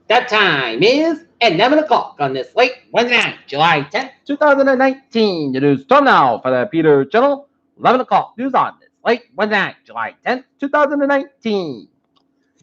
That time is 11 o'clock on this late Wednesday night, July 10th, 2019. It is time now for the Peter Channel 11 o'clock news on this late Wednesday night, July 10th, 2019.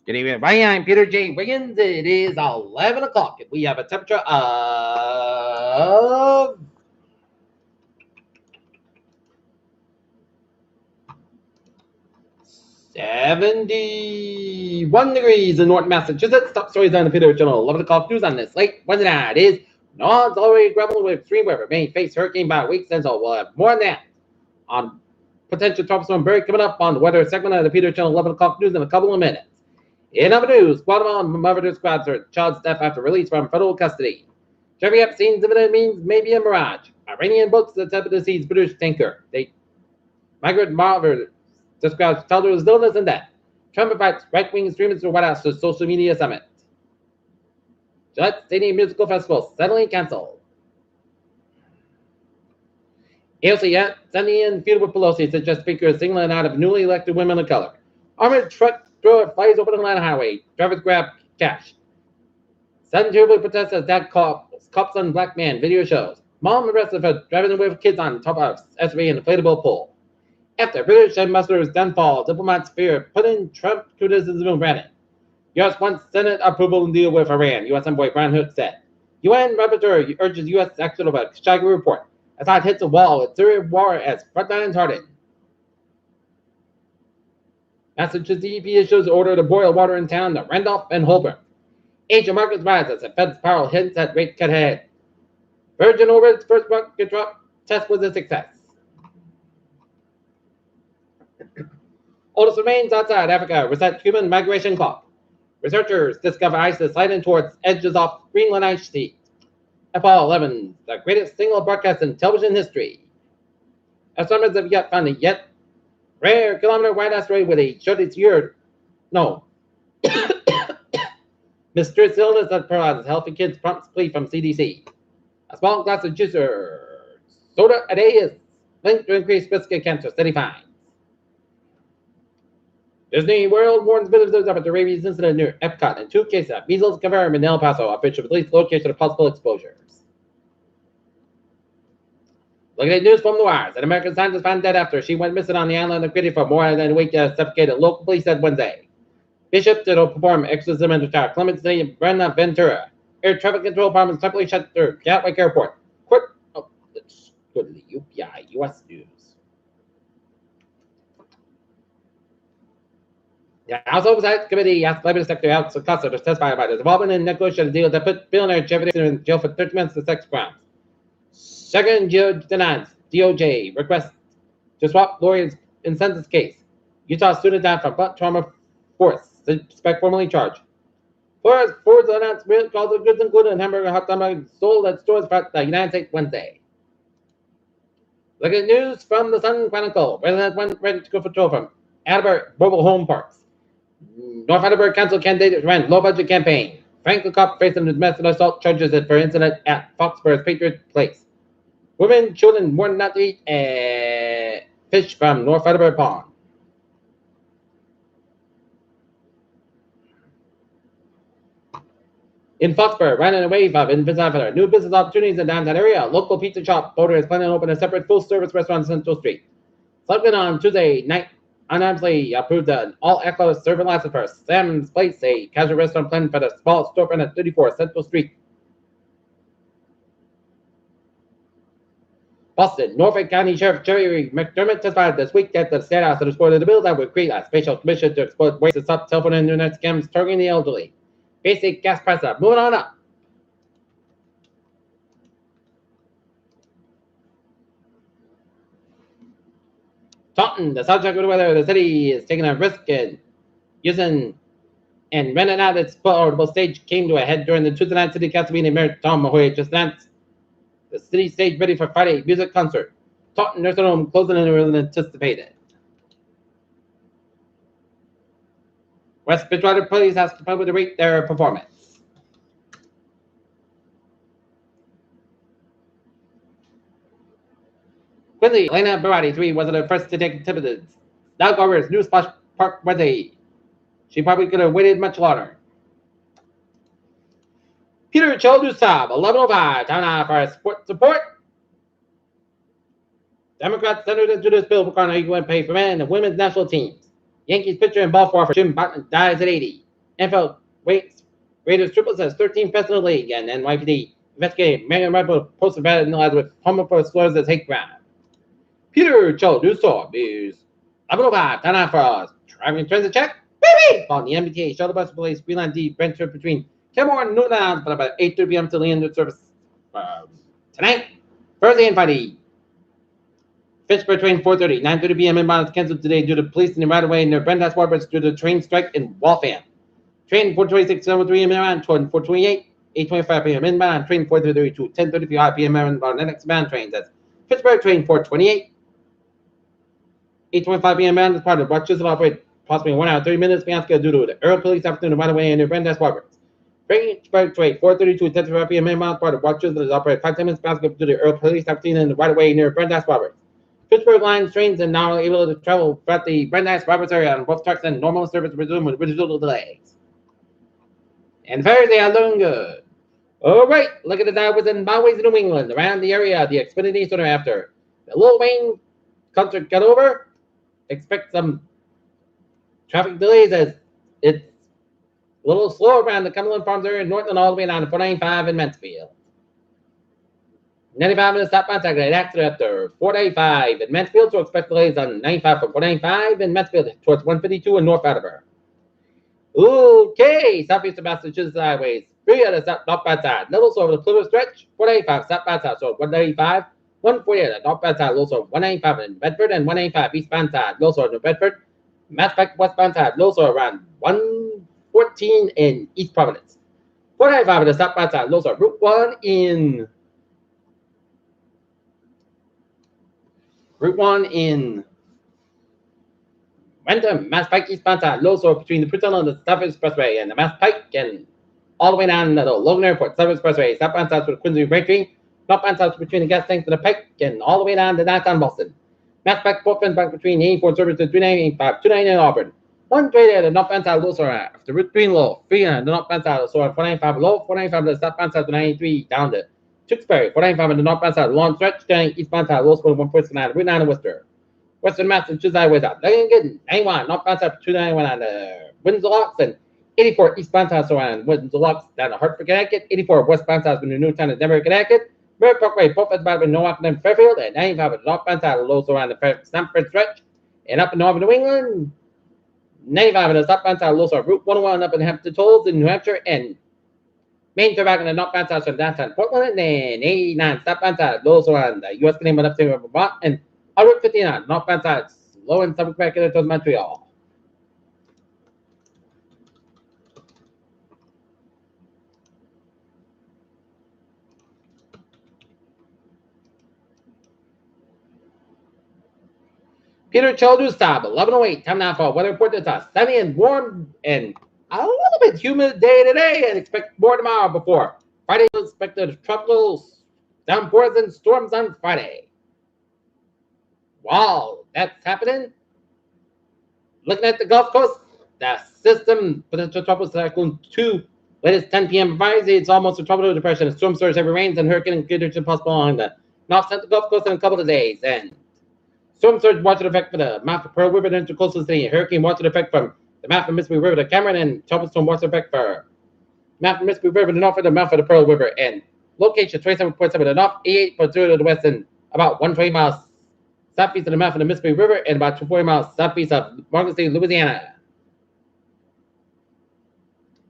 Good evening, everybody. I'm Peter J. Wiggins. It is 11 o'clock, and we have a temperature of 71 degrees in North Massachusetts. Top stories on the Peter Channel 11 o'clock news on this late Wednesday night is North's already grappling with extreme weather. May face hurricane by week, so we'll have more on that on potential troublesome bird coming up on the weather segment of the Peter Channel 11 o'clock news in a couple of minutes. In other news, Guatemala murder squad search child's death after release from federal custody. Jeffrey Epstein's dividend means maybe a mirage. Iranian boats attempt to seize British tanker. Migrant Marver describes childhood illness and death. Trump invites right-wing extremists to White House to social media summit. Gillette Stadium Musical Festival suddenly canceled. AOC sending in feud with Pelosi suggests Speaker singling out of newly elected women of color. Armored truck thrower flies over the Atlanta highway. Drivers grab cash. Sudden terribly protests as dad cops on black man. Video shows. Mom arrested for driving away with kids on top of SUV and inflatable pool. After British ambassador's downfall, diplomats fear putting Trump criticism granted. U.S. wants Senate approval to deal with Iran, U.S. envoy Brian Hook said. UN rapporteur urges U.S. action over Chicago report. Assad hits a wall with Syria war as frontlines harden. Massachusetts DEP issues order to boil water in town to Randolph and Holbrook. Asian markets rise as the Fed's power hints at rate cut ahead. Virgin Orbit's first rocket drop test was a success. Oldest remains outside Africa reset human migration clock. Researchers discover ISIS sliding towards edges off Greenland ice sheet. Apollo 11, the greatest single broadcast in television history. Astronomers have yet found a rare kilometer-wide asteroid with a shortest year. No. Mysterious illness that paralyzes healthy kids prompts plea from CDC. A small glass of juicer soda a day is linked to increased risk of cancer. Steady finds. Disney World warns visitors about the rabies incident near Epcot, and 2 cases of measles confirmed in El Paso, official release location of possible exposures. Looking at news from the wires, an American scientist found dead after she went missing on the island of Crete for more than a week as suffocated, local police said Wednesday. Bishop to perform exorcism and retire. Clemency and Brenda Ventura. Air traffic control departments temporarily shut through Gatwick Airport. Let's go to the UPI U.S. News. The House Oversight Committee asked Labor Secretary Alex Acosta to testify about his involvement in negotiating a deal that put billionaire Jeffrey in jail for 30 months for sex crimes. Second judge denies DOJ request to swap lawyers in sentence case. Utah student died from butt trauma force. Suspect formally charged. Ford's announced real cause of goods including hamburger hot dog sold at stores across the United States Wednesday. Look at news from the Sun Chronicle. Residents went ready to go patrol from Attleboro mobile home parks. North Attleboro Council candidate ran low-budget campaign. Frank Lecoq facing domestic assault charges for incident at Foxborough's Patriot Place. Women, children warned not to eat fish from North Attleboro Pond. In Foxborough, running a wave of new business opportunities in the downtown area. A local pizza shop owner is planning to open a separate full-service restaurant on Central Street. Something on Tuesday night, unanimously approved an all-alcohol serving license for Sam's Place, a casual restaurant planned for the small storefront at 34 Central Street. Boston, Norfolk County Sheriff Jerry McDermott testified this week that the State House supported the bill that would create a special commission to exploit ways to stop telephone and internet scams targeting the elderly. Basic gas prices are moving on up. Taunton, the subject of the weather, the city is taking a risk in using and renting out its portable stage came to a head during the Tuesday night city council meeting. Mayor Tom Mahoy just announced the city stage ready for Friday music concert. Taunton nursing home closing earlier than anticipated. West Bridgewater Police asked the public to rate their performance. Quincy, Elena Barati, 3, wasn't the first to take activities. Now Garber's new splash park Wednesday. She probably could have waited much longer. Peter Chodusab, 1105, time now for sports support. Democrats Senator introduced bill requiring equal pay for men and women's national teams. Yankees pitcher in Baltimore for Jim Button dies at 80. NFL Raiders triple says 13 best in the league, and NYPD investigating Megan Markle posted bad in the with homophobic slurs as hate crime. Peter Chodusab is 1105, time now for us. Driving transit check. Baby! On the MBTA shuttle bus police Greenland D Brentford between Kenmore and Newton Island, but about 8:30 p.m. till the end of the service tonight, Thursday and Friday. Fitchburg train 4:30, 9:30 p.m. inbound is canceled today due to police in the right away near Brandeis Warbirds due to the train strike in Waltham. Train 426, 7:03 inbound, train 428, 8:25 p.m. inbound, train 432, 10:35 p.m. inbound, and next bound trains. That's Pittsburgh train 428, 8:25 p.m. inbound is part of Rochester operate approximately 1 hour 30 minutes beyond schedule due to the Earl Police after the right away near Brandeis Warbirds. Pittsburgh train 432, 10:35 p.m. inbound part of Rochester is operated 5 minutes beyond schedule due to the Earl Police after in the right away near Brandeis Warbirds. Pittsburgh line trains are now able to travel throughout the Brandeis Roberts area on both tracks and normal service resume with residual delays. And Thursday are looking good. All right, look at the Dodgers and byways in New England around the area, the Xfinity Center after the Lil Wayne concert got over. Expect some traffic delays as it's a little slow around the Cumberland Farms area in Northland all the way down to 495 in Mansfield. 95 minutes southbound Saturday accident after 485 in Mansfield, so expect delays on 95 from 495 in Mansfield towards 152 in North Attleboro. Okay, southeast of Massachusetts highways, 3 on the northbound side, levels over the Plymouth stretch, 485 southbound side, so 195, 148 on the northbound side, lows over 195 in Bedford, and 185 eastbound side, lows over New Bedford, Massback westbound side, lows over around 114 in East Providence. 495 on the southbound side, lows over Route 1 in Wenham, Mass Pike eastbound side, low so between the Princeton and the Suffolk Expressway and the Mass Pike and all the way down the Logan Airport, Suffolk Expressway, southbound side to the Quincy Braintree, northbound side between the gas tanks and the Pike and all the way down to downtown Boston. Mass Pike Portland back between 84 Service and 395, 290 in Auburn. 130 at the northbound side, low so after Route 3 low, 3 on the northbound side, so 495 low, 495 to the southbound side to 93 down to Tewksbury, 495 on the northbound side, long stretch, turning eastbound side, low spot 149, Route 9 in Worcester. Western Massachusetts highways out. Lincoln, 91, northbound side, 291 on the Windsor Locks, and 84 eastbound side, so on Windsor Locks down to Hartford, Connecticut, 84 westbound side, from the Newtown to Denver, Connecticut, Merritt Parkway, both at the Norwalk and Fairfield, and 95 on the northbound side, low so on the Stamford stretch, and up in northern New England, 95 on the southbound side, low so on Route 101 up in Hampton Tolls in New Hampshire, and Main back on the northbound side from downtown Portland, and then 89 southbound side, low so on the U.S. Canadian up to Vermont, and Route 59 northbound side, low and Suffolk back into Montreal. Peter Chodusab, 11:08. Time now for a weather report. It's a sunny and warm and a little bit humid day today, and expect more tomorrow before Friday. Expected tropical downpours and storms on Friday. While that's happening, looking at the Gulf Coast, the system potential tropical cyclone 2. Latest 10 p.m. Friday, it's almost a tropical depression. A storm surge, heavy rains, and hurricane conditions possible along the north central Gulf Coast in a couple of days. And storm surge watch effect for the mouth of Pearl River into coastal city. Hurricane watch effect from the mouth of Mississippi River to Cameron, and tropical storm watch effect for mouth of Mississippi River to north of the mouth of the Pearl River. And location 27.7 to the north, 88.0 to the west, and about 120 miles southeast of the mouth of the Mississippi River, and about 240 miles southeast of Morgan City, Louisiana.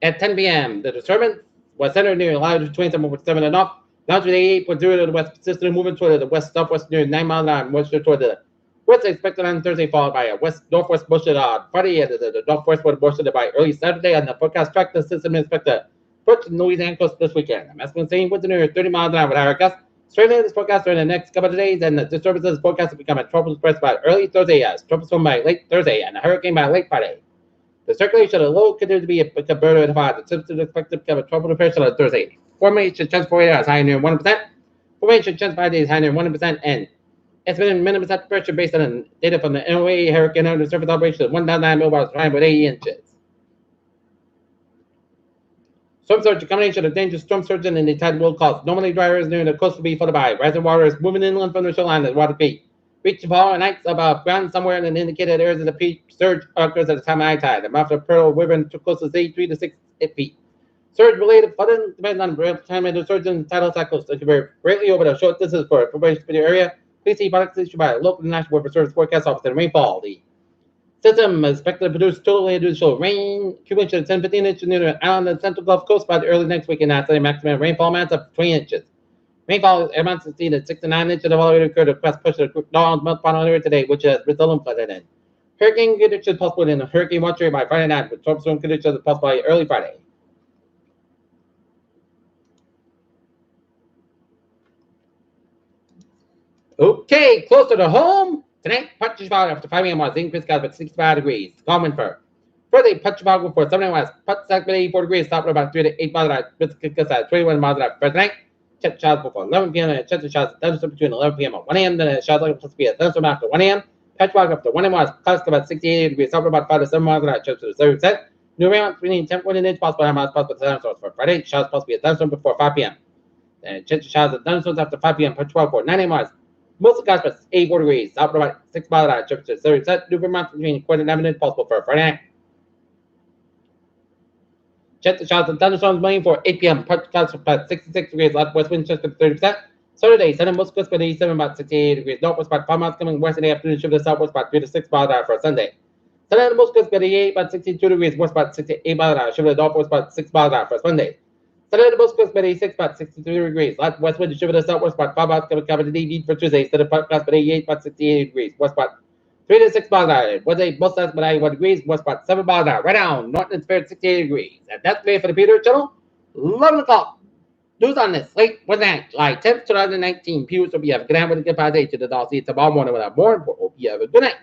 At 10 p.m., the disturbance was centered near latitude 27.7 to the north, longitude 88.0 to the west, consistently moving toward the west southwest near 9 miles an hour, moisture toward the west expected on Thursday, followed by a west northwest bushel on Friday, and the northwest bushel by early Saturday. On the forecast track, the system is expected to approach the Louisiana coast this weekend. I'm asking saying winds near 30 miles an hour with higher gusts. Strengthening this forecast during the next couple of days, and the disturbances forecast to become a tropical express by early Thursday, as tropical storm by late Thursday, and a hurricane by late Friday. The circulation of the low continues to be a converter at high. The system is expected to become a tropical depression on Thursday. Formation chance for 8 hours higher near 1%. Formation chance 5 days higher near 1%, and estimated minimum pressure based on data from the NOAA Hurricane Under Surface Operation 1,900 millibars, with 80 inches. Storm surge, a combination of dangerous storm surge and the tide will cause normally dry areas near the coast will be flooded by rising waters moving inland from the shoreline as water peak. Reach the power nights above ground somewhere in the indicated areas of the peak surge occurs at the time of high tide. The mouth of Pearl River to close to sea 3 to 6 feet. Surge related flooding depends on the time of the surge and tidal cycles. It can vary greatly over the short distance for information for the area. Please see products issued by local and national weather service forecast office and rainfall. The system is expected to produce totally additional rain, cubic inches 10 15 inches near the island and central Gulf Coast by the early next week and Saturday maximum rainfall amounts of 20 inches. Rainfall amounts exceeded 6 to 9 inches of all occurred across push the Donald melt final area today, which has resulted in flooding in. Hurricane conditions possible in the hurricane watch area by Friday night, with storm conditions possible by early Friday. Okay, closer to home. Tonight, Punch Chicago after 5 a.m. was increased got about 65 degrees. Common for further Punch Chicago for 7 west. Punch Saturday 84 degrees. Stop at about 3 to 8 miles an hour. 21 miles an hour for tonight. Check the shots before 11 p.m. and check the shots between 11 p.m. and 1 a.m. Then the shots supposed to be at thunderstorm after 1 a.m. Punch Chicago after 1 a.m. was close to about 68 degrees. Stop at about 5 to 7 miles an hour. Check to the 30%. New rain between 10 to inch possible. How much possible thunderstorms for Friday? Shots supposed to be at thunderstorm before 5 p.m. And check the shots at thunderstorms after 5 p.m. Punch Chicago for 9 a.m. Mostly clouds plus 84 degrees. South about 6 miles an hour. Temperature 30%. New month between 49 minutes possible for Friday night. Check the shots and thunderstorms mainly for 8 p.m. Punch clouds plus 66 degrees. Left west wind just 30%. Saturday, southern most coast by 87 about 68 degrees. Northwest about 5 miles coming west in the afternoon. Shift to southwest about 3 to 6 miles an hour for Sunday. Southern most coast by 88 about 62 degrees. West about 68 miles an hour. Shift to northwest about 6 miles an hour for Sunday. Saturday, most coast by 86 about 63 degrees. West wind shift to southwest about 5 miles coming cover the DD for Tuesday. Southern part clouds by 88 about 68 degrees. West about 3 to 6 miles an hour. Wednesday, most sides by 91 degrees. West about 7 miles an hour. Right down. North and Spirit 68 degrees. And that's today for the Peter Channel. 11 o'clock. News on this late Wednesday, July 10th, 2019. Peter will be have a good night with a good day to the North Sea tomorrow morning with a more. Hope you have a good night.